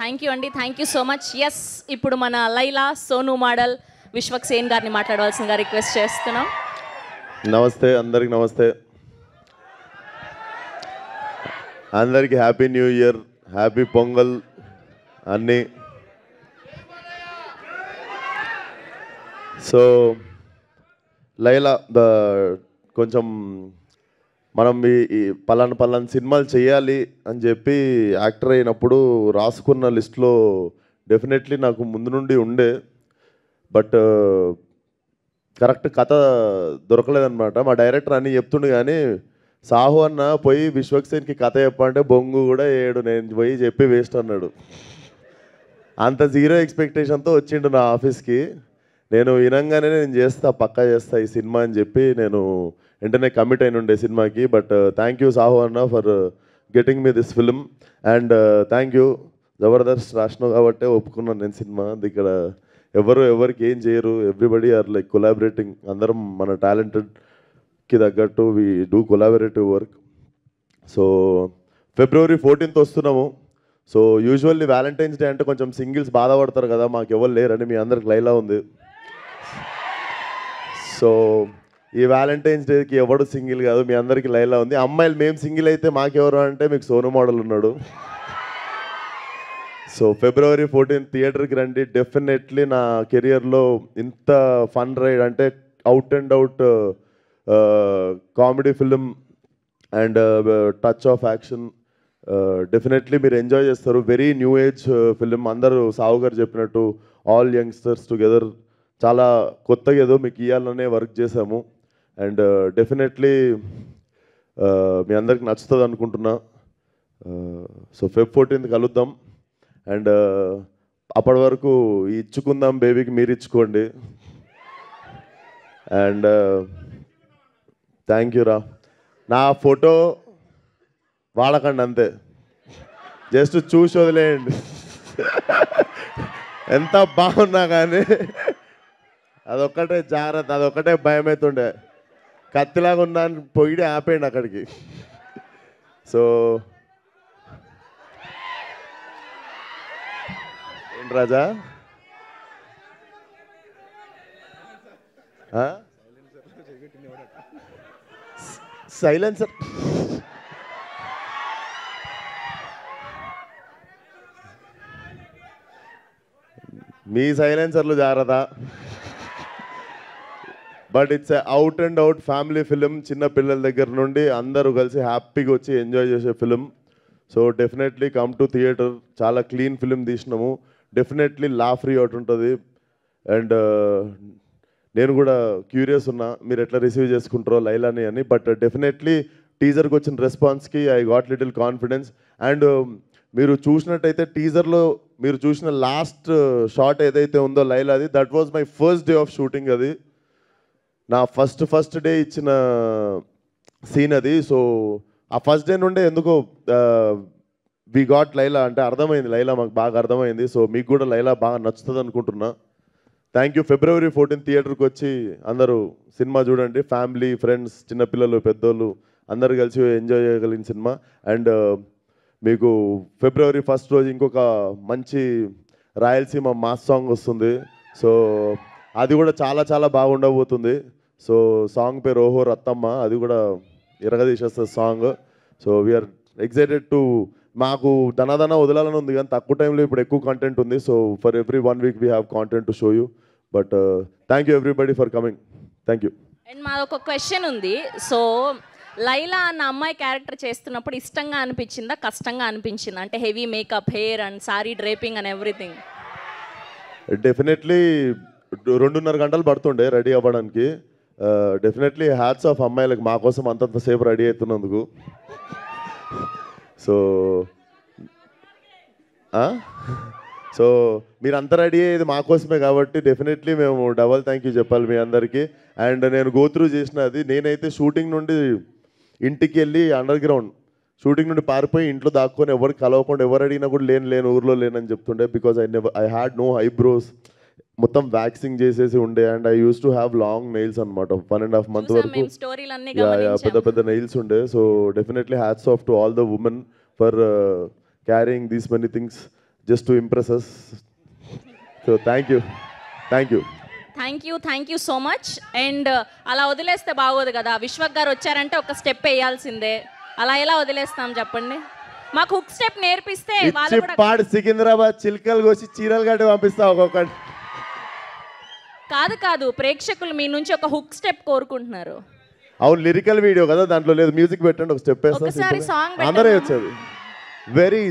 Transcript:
Thank you అండి, thank you so much. Yes, ఇప్పుడు మన లైలా సోను మోడల్ విశ్వక్సేన్ గారిని మాట్లాడవలసిందిగా రిక్వెస్ట్ చేస్తున్నాం. నమస్తే, అందరికి నమస్తే. అందరికి happy new year, happy pongal అన్నీ. సో లైలా కొంచెం మనం ఈ పలానా సినిమాలు చేయాలి అని చెప్పి యాక్టర్ అయినప్పుడు రాసుకున్న లిస్ట్లో డెఫినెట్లీ నాకు ముందు నుండి ఉండే, బట్ కరెక్ట్ కథ దొరకలేదన్నమాట. మా డైరెక్టర్ అన్నీ చెప్తుండే కానీ సాహు అన్న పోయి విశ్వక్సేన్కి కథ చెప్పంటే బొంగు కూడా ఏడు, నేను పోయి చెప్పి వేస్ట్ అన్నాడు. అంత జీరో ఎక్స్పెక్టేషన్తో వచ్చిండు నా ఆఫీస్కి. నేను వినంగానే నేను చేస్తా, పక్కా చేస్తా ఈ సినిమా అని చెప్పి నేను వెంటనే కమిట్ అయిన ఉండే సినిమాకి. బట్ థ్యాంక్ యూ సాహు అన్న for getting me this film, and thank you జబర్దస్త్ రాసినావు కాబట్టే ఒప్పుకున్నాను నేను సినిమా. ఇక్కడ ఎవరికి ఏం చేయరు, ఎవ్రీబడి ఆర్ లైక్ కొలాబరేటింగ్. అందరం మన టాలెంటెడ్కి తగ్గట్టు we do collaborative work. So February 14th వస్తున్నాము. సో యూజువల్లీ వ్యాలంటైన్స్ డే అంటే కొంచెం సింగిల్స్ బాధపడతారు కదా, మాకు ఎవరు లేరని. మీ అందరికి లైలా ఉంది. సో ఈ వ్యాలంటైన్స్ డేకి ఎవడు సింగిల్ కాదు, మీ అందరికి లైలా ఉంది. అమ్మాయిలు మేము సింగిల్ అయితే మాకెవరు అంటే మీకు సోను మోడల్ ఉన్నాడు. సో February 14th థియేటర్కి రండి. డెఫినెట్లీ నా కెరియర్లో ఇంత ఫన్ రైడ్ అంటే out and out comedy film and touch of action definitely మీరు ఎంజాయ్ చేస్తారు. Very new age film. అందరూ సావు గారు చెప్పినట్టు ఆల్ యంగ్స్టర్స్ టుగెదర్ చాలా కొత్తగా ఏదో మీకు ఇవ్వాలనే వర్క్ చేశాము. అండ్ డెఫినెట్లీ మీ అందరికి నచ్చుతుంది అనుకుంటున్నా. సో Feb 14th కలుద్దాం. అండ్ అప్పటి వరకు ఇచ్చుకుందాం బేబీకి మీరు ఇచ్చుకోండి. అండ్ థ్యాంక్ యూ రా. నా ఫోటో వాడకండి అంతే, జస్ట్ చూసి వదిలేయండి. ఎంత బాగున్నా కానీ అదొక్కటే జాగ్రత్త, అదొక్కటే భయం అవుతుండే. కత్తిలాగా ఉన్నాను పొగిడి ఆపేయండి అక్కడికి. సో ఏంటి రాజా, సైలెన్సర్ మీ సైలెన్సర్లు జాగ్రత్త. But it's out and out family film. చిన్న పిల్లల దగ్గర నుండి అందరూ కలిసి హ్యాపీగా వచ్చి ఎంజాయ్ చేసే film. So definitely come to theatre. చాలా క్లీన్ ఫిలిం తీసినాము. డెఫినెట్లీ లా ఫ్రీ అవుట్ ఉంటుంది. అండ్ నేను కూడా క్యూరియస్ ఉన్నా మీరు ఎట్లా రిసీవ్ చేసుకుంటారో లైలాని అని. బట్ డెఫినెట్లీ టీజర్కి వచ్చిన రెస్పాన్స్కి I got little confidence. And మీరు చూసినట్టయితే టీజర్లో మీరు చూసిన లాస్ట్ షాట్ ఏదైతే ఉందో లైలాది, that was my first day of shooting. అది నా ఫస్ట్ డే ఇచ్చిన సీన్ అది. సో ఆ ఫస్ట్ డే నుండే ఎందుకో వి గాట్ లైలా అంటే అర్థమైంది, లైలా మాకు బాగా అర్థమైంది. సో మీకు కూడా లైలా బాగా నచ్చుతుంది అనుకుంటున్నా. Thank you. February 14th థియేటర్కి వచ్చి అందరూ సినిమా చూడండి. ఫ్యామిలీ, ఫ్రెండ్స్, చిన్నపిల్లలు, పెద్దోళ్ళు అందరు కలిసి ఎంజాయ్ చేయగలిగిన సినిమా. అండ్ మీకు February 1st రోజు ఇంకొక మంచి రాయలసీమ మాస్ సాంగ్ వస్తుంది. సో అది కూడా చాలా చాలా బాగుండబోతుంది. సో సాంగ్ పేరు ఓహో రత్తమ్మ. అది కూడా ఇరగదీసేస్తుంది song. So we are excited to. మాకు ధనాధన వదలాలని ఉంది కానీ తక్కువ టైంలో ఇప్పుడు ఎక్కువ కంటెంట్ ఉంది. So for every 1 week we have content to show you. But thank you everybody for coming. Thank you. And మాదొక క్వశ్చన్ ఉంది. సో లైలా అన్న అమ్మాయి క్యారెక్టర్ చేస్తున్నప్పుడు ఇష్టంగా అనిపించిందా, కష్టంగా అనిపించిందా? అంటే heavy makeup, hair and sari draping and everything. Definitely 2.5 గంటలు పడుతుండే రెడీ అవ్వడానికి. డెఫినెట్లీ హ్యాట్స్ ఆఫ్ అమ్మాయిలకు మా కోసం అంతంతసేపు రెడీ అవుతున్నందుకు. సో సో మీరు అంతా రెడీ అయ్యేది మా కోసమే కాబట్టి డెఫినెట్లీ మేము డబల్ థ్యాంక్ యూ చెప్పాలి మీ అందరికీ. అండ్ నేను గోత్రూ చేసినది, నేనైతే షూటింగ్ నుండి ఇంటికి వెళ్ళి అండర్ గ్రౌండ్ షూటింగ్ నుండి పారిపోయి ఇంట్లో దాక్కొని ఎవరికి కలవకుండా, ఎవరు అడిగినా కూడా లేను ఊర్లో లేనని చెప్తుండే. Because I had no eyebrows, మొత్తం వ్యాక్సింగ్ చేసేసి ఉండే. And I use to have long nails అనమాట. 1.5 month వరకు పెద్ద పెద్ద నెయిల్స్ ఉండే. So definitely hats off to all the women for carrying these many things. just to impress us. So thank you. Thank you so much. And అలా వదిలేస్తే బాగోదు కదా, విశ్వక్ గారు వచ్చారంటే ఒక స్టెప్ వేయాల్సిందే. అలా ఎలా వదిలేస్తాం చెప్పండి? మాకు హుక్ స్టెప్ నేర్పిస్తే వాళ్ళు కూడా. పాడు సికింద్రాబాద్ చిల్కలు కోసి చీరలు కట్టి పంపిస్తా ఒక్కొక్కటి. కాదు, ప్రేక్షకులు మీ నుంచి ఒక హుక్ స్టెప్ కోరుకుంటున్నారు. అవును, లిరికల్ వీడియో కదా, దాంట్లో లేదు, మ్యూజిక్ పెట్టండి, ఒక స్టెప్ వేస్తా. ఒకసారి సాంగ్ అందరూ వచ్చేది వెరీ